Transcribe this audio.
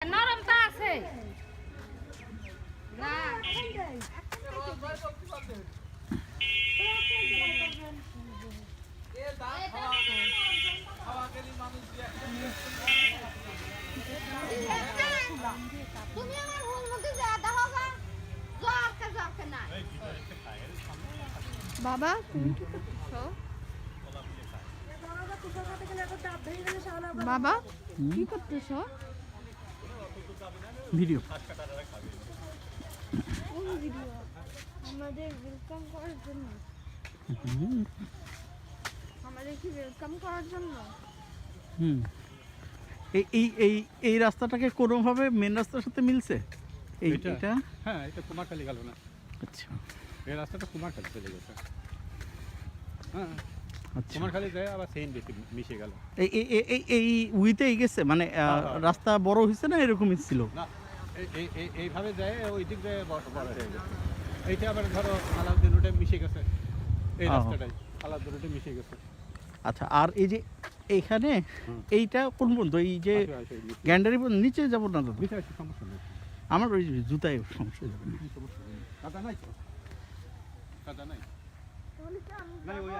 নরমটা আছে না তুমি আমার হোল মধ্যে যা দাও গা জরকে না বাবা তুমি কি করতেছো? বাবা কি করতেছো? ভিডিও কোন ভিডিও? আমাদের ওয়েলকাম করার জন্য। আমাদের কি ওয়েলকাম করার জন্য? হুম এই এই এই এই রাস্তাটাকে কোনোভাবে মেন রাস্তার সাথে মিলছে এটা? হ্যাঁ, এটা কুমারখালী গেল না। আচ্ছা এই রাস্তাটা কুমারখালী চলে গেছে। হ্যাঁ, আচ্ছা কুমারখালী যায় আবার সেন বেশি মিশে গেল। এই এই এই এই উইতেই গেছে মানে রাস্তা বড় হয়েছে না এরকমই ছিল? না, এইভাবে যায় ওই দিক যায় বড় হয়ে গেছে। এইটা আবার ধরো আলাউদ্দিন রোডে মিশে গেছে। এই রাস্তাটাই আলাউদ্দিন রোডে মিশে গেছে। আচ্ছা আর এই যে এইখানে এইটা কোন পর্যন্ত এই যে গ্যান্ডারি পর্যন্ত নিচে যাবো না দাদা? বুঝতে পারছি, সমস্যা নেই। আমার ওই জুতায় সমস্যা যাবে না। সমস্যা নেই। কাদা নাই তো? কাদা নাই। তাহলে কি আমি নাই, ওই